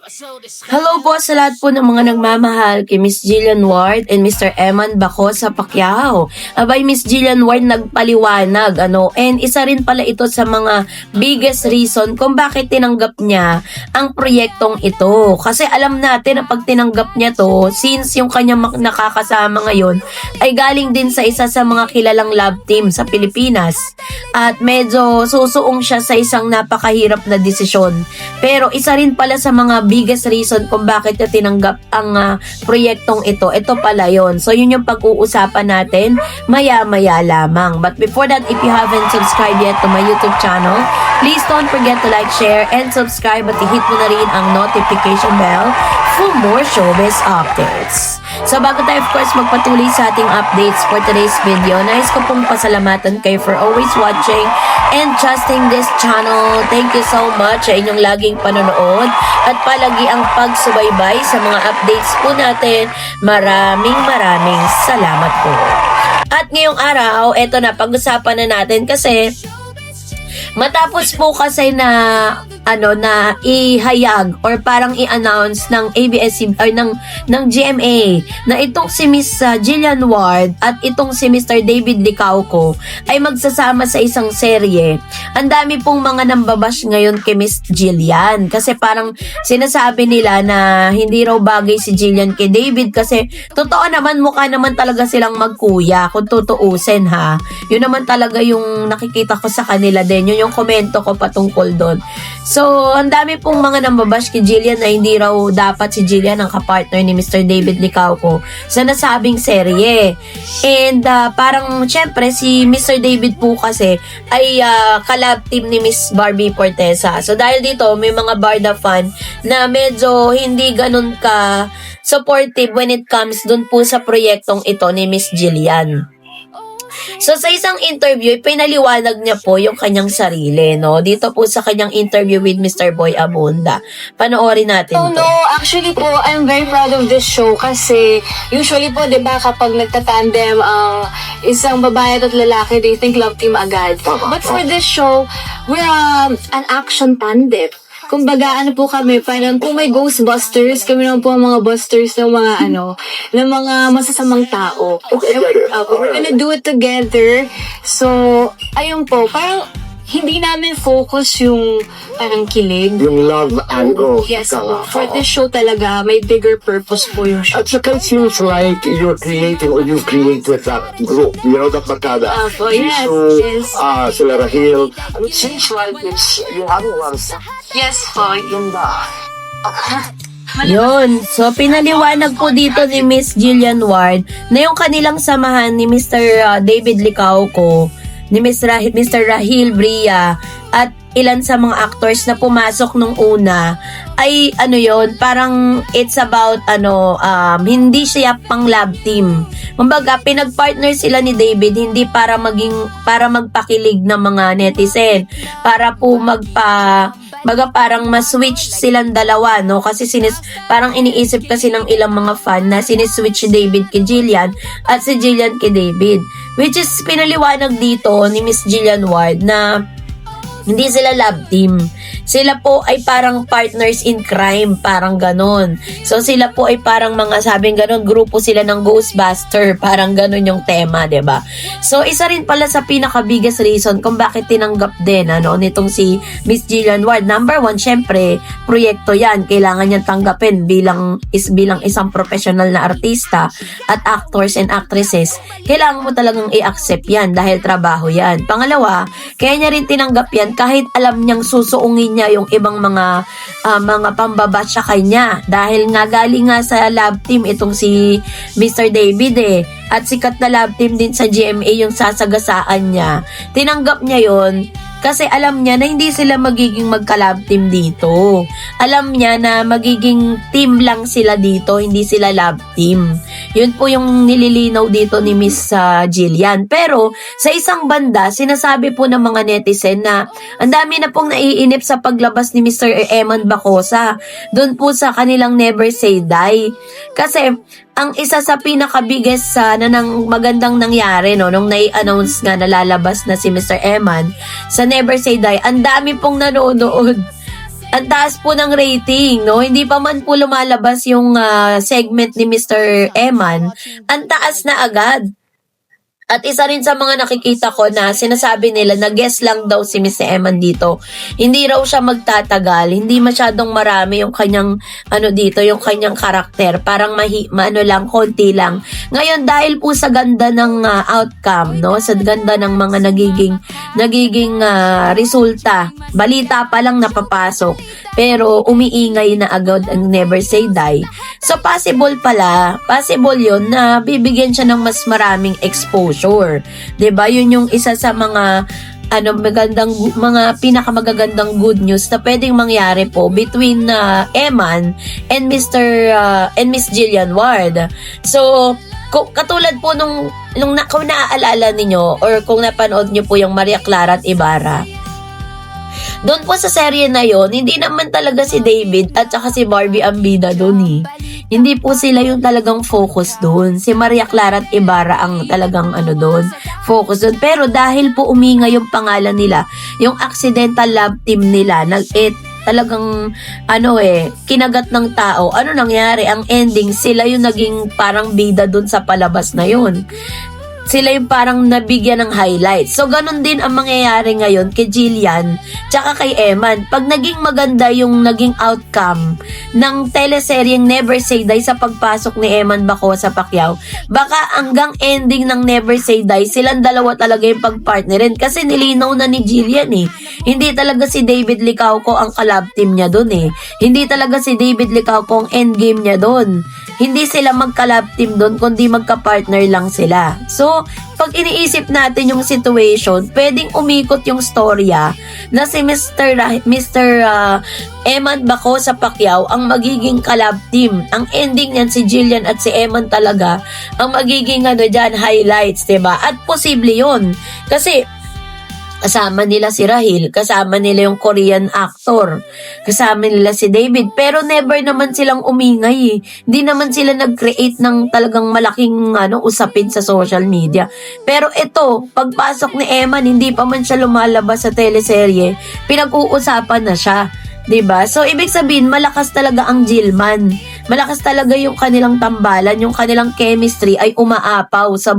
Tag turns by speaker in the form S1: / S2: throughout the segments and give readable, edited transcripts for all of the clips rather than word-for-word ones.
S1: Hello po sa lahat po ng mga nagmamahal kay Miss Jillian Ward and Mr. Eman Bacosa Pacquiao. Abay, Miss Jillian Ward nagpaliwanag, and isa rin pala ito sa mga biggest reason kung bakit tinanggap niya ang proyektong ito. Kasi alam natin na pag tinanggap niya to, since yung kanyang nakakasama ngayon ay galing din sa isa sa mga kilalang love team sa Pilipinas. At medyo susuong siya sa isang napakahirap na desisyon. Pero isa rin pala sa mga biggest reason kung bakit niya tinanggap ang proyektong ito. Ito pala yon. So yun yung pag-uusapan natin maya-maya lamang. But before that, if you haven't subscribed yet to my YouTube channel, please don't forget to like, share, and subscribe at i-hit mo na rin ang notification bell for more showbiz updates. So bago tayo of course magpatuloy sa ating updates for today's video, nais ko pong pasalamatan kayo for always watching and trusting this channel. Thank you so much sa inyong laging panonood at palagi ang pagsubaybay sa mga updates po natin. Maraming salamat po. At ngayong araw, eto na, pag-usapan na natin kasi matapos po kasi na na ihayag or parang i-announce ng ABS-CBN or ng GMA na itong si Miss Jillian Ward at itong si Mr. David Licauco ay magsasama sa isang serye. Ang dami pong mga nambabash ngayon kay Miss Jillian kasi parang sinasabi nila na hindi raw bagay si Jillian kay David kasi totoo naman, mukha naman talaga silang magkuya kung tutuusin ha. Yun naman talaga yung nakikita ko sa kanila din. Yun yung komento ko patungkol doon. So, ang dami pong mga nambabash kay Jillian na hindi raw dapat si Jillian ang kapartner ni Mr. David Licauco sa nasabing serye. And parang syempre si Mr. David po kasi ay kalab team ni Miss Barbie Fortesa. So dahil dito may mga Barda fan na medyo hindi ganun ka supportive when it comes dun po sa proyektong ito ni Miss Jillian. So sa isang interview, pinaliwanag niya po yung kanyang sarili, no? Dito po sa kanyang interview with Mr. Boy Abunda. Panoorin natin to.
S2: No, actually po, I'm very proud of this show kasi usually po, di ba, kapag nagtatandem ang isang babae at lalaki, they think love team agad. But for this show, we're an action tandem. Kumbaga, po kami, parang kung may Ghostbusters, kami naman po ang mga busters ng mga ng mga masasamang tao. We're gonna do it together. So, ayun po, parang hindi namin focus yung parang kilig.
S3: Yung love angle.
S2: Yes, for this show talaga, may bigger purpose po yung show.
S3: At saka it seems like you're creating or you create with that group, that barkada.
S2: Yes,
S3: Jisoo,
S2: yes.
S3: sila Rahil. And it seems like you're having a lot of fun.
S2: Yes po.
S3: Yun ba?
S1: Yun. So, pinaliwanag po dito ni Miss Jillian Ward na yung kanilang samahan ni Mr. David Licauco, ni Mr. Rahil Bria, at ilan sa mga actors na pumasok nung una ay yon, parang it's about hindi siya pang love team. Kumbaga pinag-partner sila ni David hindi para magpakilig ng mga netizen, para po parang ma-switch silang dalawa, no? Kasi parang iniisip kasi ng ilang mga fan na siniswitch si David kay Jillian at si Jillian kay David, which is pinaliwanag dito ni Miss Jillian Ward na hindi sila love team. Sila po ay parang partners in crime, parang ganon. So sila po ay parang mga sabing ganon, grupo sila ng Ghostbuster, parang ganon yung tema, 'di ba? So isa rin pala sa pinaka-biggest reason kung bakit tinanggap din nitong si Miss Jillian Ward. Number one, syempre, proyekto 'yan. Kailangan niyang tanggapin bilang isang professional na artista at actors and actresses. Kailangan mo talagang i-accept 'yan dahil trabaho 'yan. Pangalawa, kaya niya rin tinanggap 'yan kahit alam niyang susuungin niya yung ibang mga pambabat sa kanya dahil nga galing nga sa love team itong si Mr. David at sikat na love team din sa GMA yung sasagasaan niya. Tinanggap niya yon kasi alam niya na hindi sila magiging magka-love team dito. Alam niya na magiging team lang sila dito, hindi sila love team. Yun po yung nililinaw dito ni Miss Jillian. Pero sa isang banda, sinasabi po ng mga netizen na ang dami na pong naiinip sa paglabas ni Mr. Eman Bacosa doon po sa kanilang Never Say Die. Kasi ang isa sa pinaka-biggest na magandang nangyari nung nai-announce nga na lalabas na si Mr. Eman sa Never Say Die, ang dami pong nanonood. Ang taas po ng rating, no? Hindi pa man po lumalabas yung segment ni Mr. Eman, ang taas na agad. At isa rin sa mga nakikita ko na sinasabi nila na guest lang daw si Miss Eman dito. Hindi raw siya magtatagal, hindi masyadong marami yung kanyang dito, yung kanyang karakter. Parang lang, konti lang. Ngayon dahil po sa ganda ng outcome, no, sa ganda ng mga nagiging resulta, balita pa lang napapasok, pero umiingay na agad ang Never Say Die. So possible yun na bibigyan siya ng mas maraming exposure. 'Di ba? Yun yung isa sa mga mga pinakamagagandang good news na pwedeng mangyari po between Eman and and Miss Jillian Ward. So, katulad po kung naaalala ninyo or kung napanood niyo po yung Maria Clara at Ibarra, doon po sa serye na yon, hindi naman talaga si David at saka si Barbie ang bida doon eh. Hindi po sila yung talagang focus doon. Si Maria Clara at Ibarra ang talagang doon, focus doon. Pero dahil po uminga yung pangalan nila, yung accidental love team nila, talagang kinagat ng tao. Ano nangyari? Ang ending, sila yung naging parang bida doon sa palabas na yun. Sila yung parang nabigyan ng highlights. So, ganun din ang mangyayari ngayon kay Jillian tsaka kay Eman. Pag naging maganda yung naging outcome ng teleseryeng Never Say Die sa pagpasok ni Eman Baco sa Pacquiao, baka hanggang ending ng Never Say Die, silang dalawa talaga yung pagpartnerin. Kasi nilinaw na ni Jillian eh. Hindi talaga si David Licauco ang kalab team niya doon eh. Hindi talaga si David Licauco ang endgame niya doon. Hindi sila magka-love team doon, kundi magka-partner lang sila. So, pag iniisip natin yung situation, pwedeng umikot yung storya na si Mr. Eman Baco sa Pacquiao ang magiging ka-love team. Ang ending niyan si Jillian at si Eman talaga ang magiging highlights, diba? At posible yun. Kasi kasama nila si Rahil, kasama nila yung Korean actor, kasama nila si David, pero never naman silang umingay eh. Hindi naman sila nag-create ng talagang malaking usapin sa social media. Pero ito, pagpasok ni Eman, hindi pa man siya lumalabas sa teleserye, pinag-uusapan na siya. 'Di ba? So, ibig sabihin, malakas talaga ang Jillman. Malakas talaga yung kanilang tambalan, yung kanilang chemistry ay umaapaw sa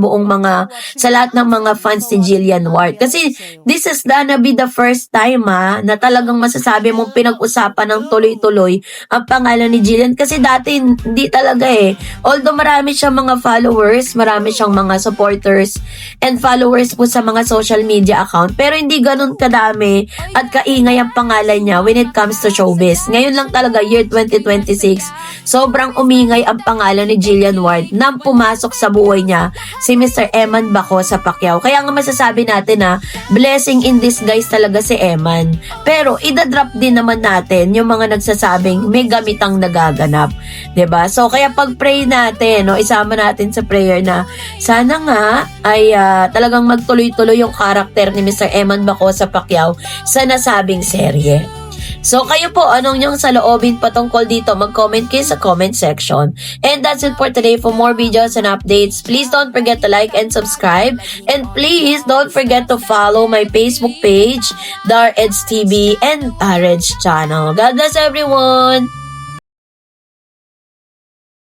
S1: sa lahat ng mga fans ni Jillian Ward. Kasi, this is gonna be the first time na talagang masasabi mong pinag-usapan ng tuloy-tuloy ang pangalan ni Jillian. Kasi dati, hindi talaga eh. Although marami siyang mga followers, marami siyang mga supporters and followers po sa mga social media account, pero hindi ganun kadami at kaingay ang pangalan niya when it comes to showbiz. Ngayon lang talaga, year 2026, sobrang umingay ang pangalan ni Jillian Ward nang pumasok sa buhay niya si Mr. Eman Baco sa Pacquiao. Kaya nga masasabi natin na blessing in disguise talaga si Eman. Pero idadrop din naman natin yung mga nagsasabing may gamitang nagaganap. 'Di ba? So kaya pag-pray natin, isama natin sa prayer na sana nga ay talagang magtuloy-tuloy yung karakter ni Mr. Eman Baco sa Pacquiao sa nasabing serye. So, kayo po, anong yung saloobin patungkol dito? Mag-comment kayo sa comment section. And that's it for today. For more videos and updates, please don't forget to like and subscribe. And please don't forget to follow my Facebook page, Dar Eds TV and Areds channel. God bless everyone!